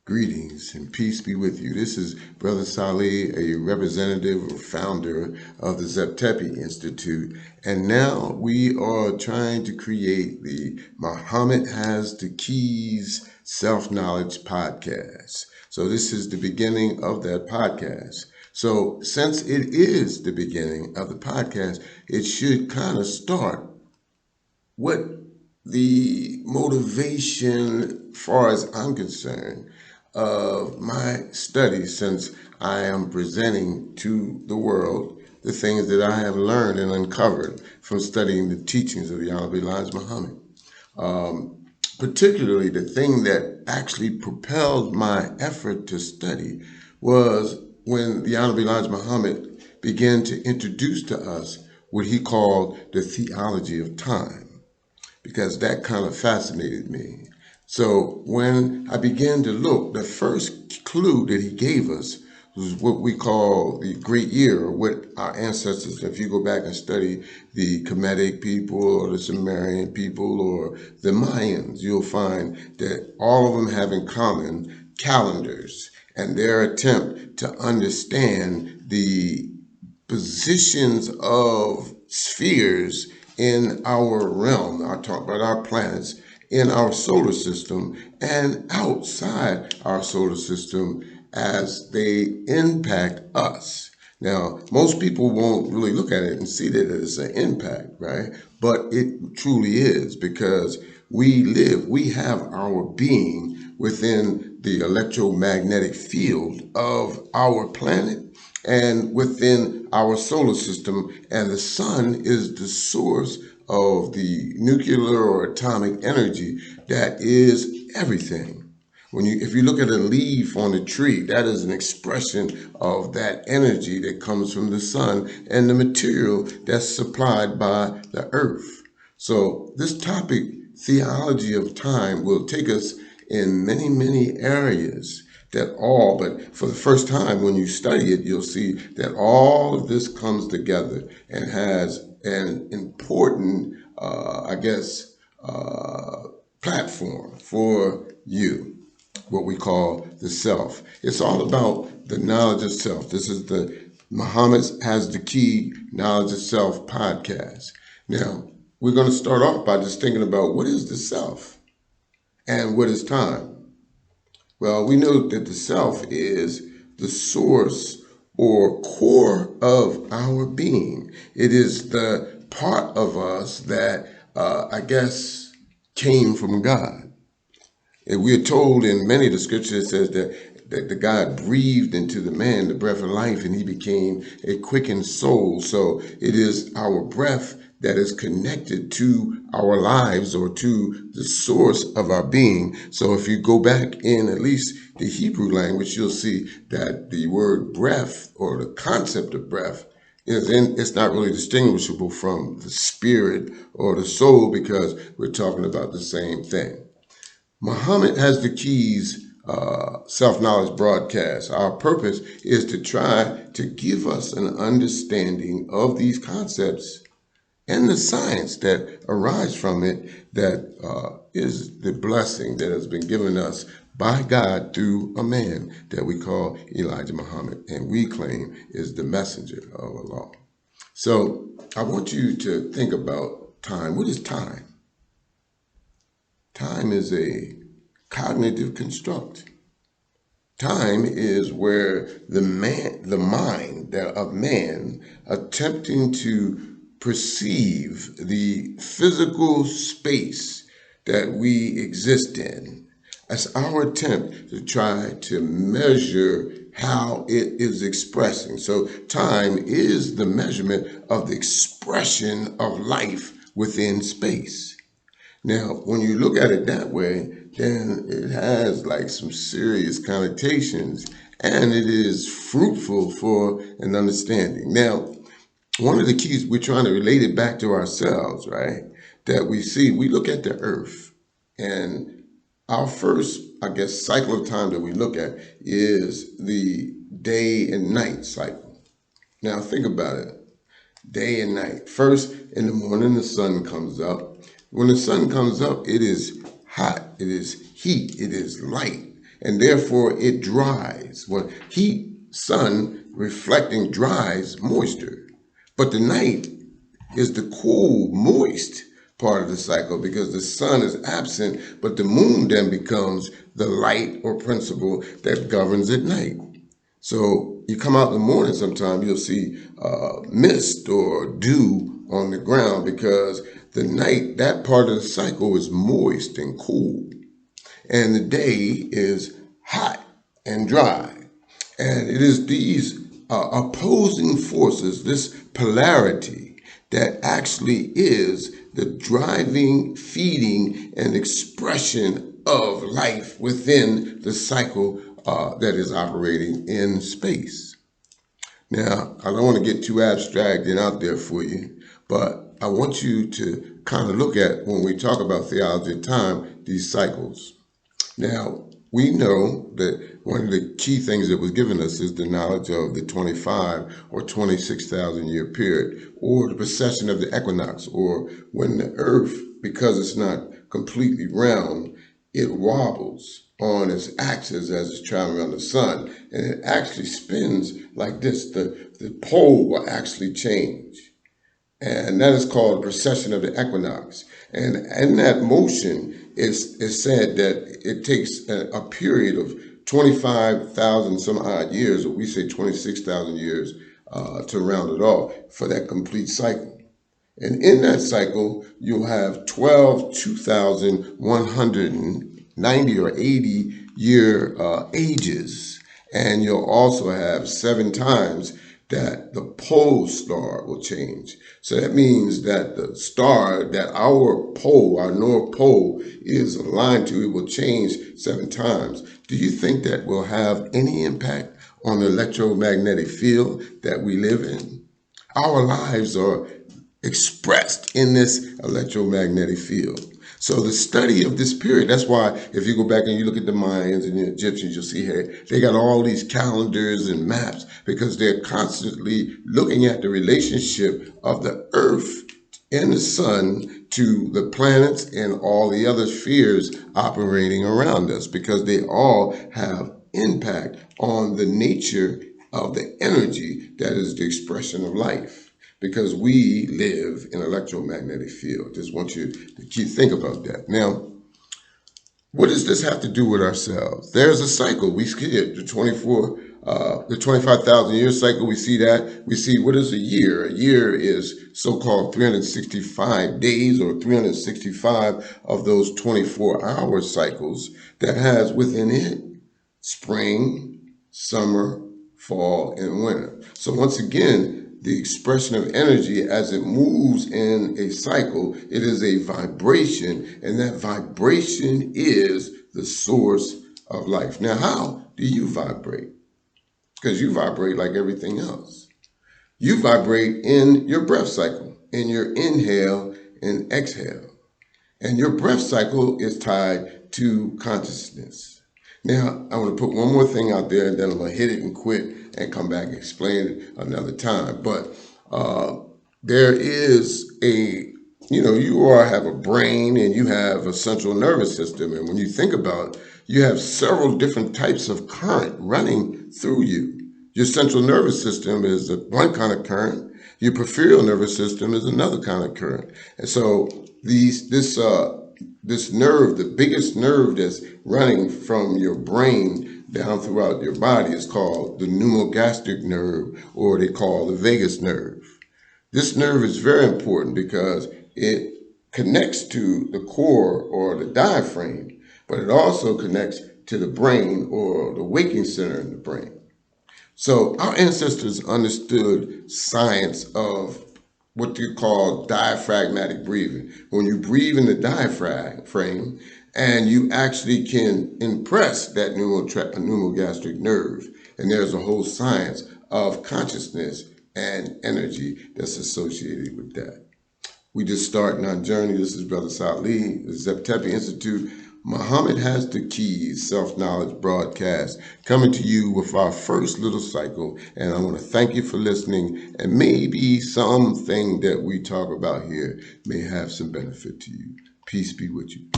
Greetings and peace be with you. This is Brother Salih, a representative or founder of the Zeptepi Institute. And now we are trying to create the Muhammad Has the Keys Self-Knowledge Podcast. So this is the beginning of that podcast. So since it is the beginning of the podcast, it should kind of start what the motivation, far as I'm concerned, of my study, since I am presenting to the world the things that I have learned and uncovered from studying the teachings of the Honorable Elijah Muhammad. Particularly, the thing that actually propelled my effort to study was when the Honorable Elijah Muhammad began to introduce to us what he called the theology of time, because that kind of fascinated me. So when I began to look, the first clue that he gave us was what we call the Great Year, or what our ancestors, if you go back and study the Kemetic people or the Sumerian people or the Mayans, you'll find that all of them have in common calendars and their attempt to understand the positions of spheres in our realm. I talk about our planets in our solar system and outside our solar system as they impact us. Now, most people won't really look at it and see that it's an impact, right? But it truly is, because we have our being within the electromagnetic field of our planet and within our solar system, and the sun is the source of the nuclear or atomic energy that is everything. If you look at a leaf on a tree, that is an expression of that energy that comes from the sun and the material that's supplied by the earth. So this topic, theology of time, will take us in many, many areas but for the first time when you study it, you'll see that all of this comes together and has an important, platform for you, what we call the self. It's all about the knowledge of self. This is the Muhammad Has the Key Knowledge of Self podcast. Now, we're going to start off by just thinking about what is the self and what is time. Well, we know that the self is the source or core of our being. It is the part of us that, came from God. And we are told in many of the scriptures, it says that the God breathed into the man the breath of life, and he became a quickened soul. So it is our breath that is connected to our lives or to the source of our being. So if you go back in at least the Hebrew language, you'll see that the word breath, or the concept of breath, it's not really distinguishable from the spirit or the soul, because we're talking about the same thing. Muhammad Has the Keys self-knowledge broadcast. Our purpose is to try to give us an understanding of these concepts and the science that arise from it, that is the blessing that has been given us by God through a man that we call Elijah Muhammad, and we claim is the messenger of Allah. So I want you to think about time. What is time? Time is a cognitive construct. Time is where the mind of man attempting to perceive the physical space that we exist in. That's our attempt to try to measure how it is expressing. So time is the measurement of the expression of life within space. Now, when you look at it that way, then it has like some serious connotations, and it is fruitful for an understanding. Now, one of the keys, we're trying to relate it back to ourselves, right? That we look at the earth, and our first, cycle of time that we look at is the day and night cycle. Now, think about it. Day and night. First, in the morning, the sun comes up. When the sun comes up, it is hot, it is heat, it is light. and therefore it dries. Well, heat, sun, reflecting dries moisture. But the night is the cool, moist part of the cycle because the sun is absent, but the moon then becomes the light or principle that governs at night. So you come out in the morning sometime, you'll see mist or dew on the ground because the night, that part of the cycle is moist and cool. And the day is hot and dry. And it is these opposing forces, this polarity, that actually is the driving, feeding, and expression of life within the cycle that is operating in space. Now, I don't want to get too abstract and out there for you, but I want you to kind of look at, when we talk about theology of time, these cycles. Now, we know that one of the key things that was given us is the knowledge of the 25 or 26,000 year period, or the precession of the equinox, or when the earth, because it's not completely round, it wobbles on its axis as it's traveling around the sun, and it actually spins like this. The pole will actually change. And that is called the precession of the equinox. And in that motion, it's said that it takes a period of 25,000 some odd years, or we say 26,000 years, to round it off for that complete cycle. And in that cycle, you'll have 2,190 or 80 year ages. And you'll also have 7 times that the pole star will change. So that means that the star that our pole, our North Pole, is aligned to, it will change 7 times. Do you think that will have any impact on the electromagnetic field that we live in? Our lives are expressed in this electromagnetic field. So the study of this period, that's why if you go back and you look at the Mayans and the Egyptians, you'll see here, they got all these calendars and maps because they're constantly looking at the relationship of the earth and the sun to the planets and all the other spheres operating around us, because they all have impact on the nature of the energy that is the expression of life. Because we live in an electromagnetic field. Just want you to think about that. Now, what does this have to do with ourselves? There's a cycle. We see it, the 25,000 year cycle. We see that. We see, what is a year? A year is so-called 365 days, or 365 of those 24-hour cycles that has within it spring, summer, fall, and winter. So once again, the expression of energy as it moves in a cycle, it is a vibration, and that vibration is the source of life. Now, how do you vibrate? Because you vibrate like everything else. You vibrate in your breath cycle, in your inhale and exhale. And your breath cycle is tied to consciousness. Now, I want to put one more thing out there, and then I'm going to hit it and quit and come back and explain it another time. But there is you all have a brain and you have a central nervous system. And when you think about it, you have several different types of current running through you. Your central nervous system is one kind of current. Your peripheral nervous system is another kind of current. And so this nerve, the biggest nerve that's running from your brain down throughout your body, is called the pneumogastric nerve, or they call the vagus nerve. This nerve is very important because it connects to the core or the diaphragm, but it also connects to the brain or the waking center in the brain. So our ancestors understood science of what you call diaphragmatic breathing. When you breathe in the diaphragm, and you actually can impress that pneumogastric nerve. And there's a whole science of consciousness and energy that's associated with that. We just starting our journey. This is Brother Salih, the Zep Tepi Institute. Muhammad Has the Keys Self-Knowledge broadcast, coming to you with our first little cycle. And I want to thank you for listening, and maybe something that we talk about here may have some benefit to you. Peace be with you.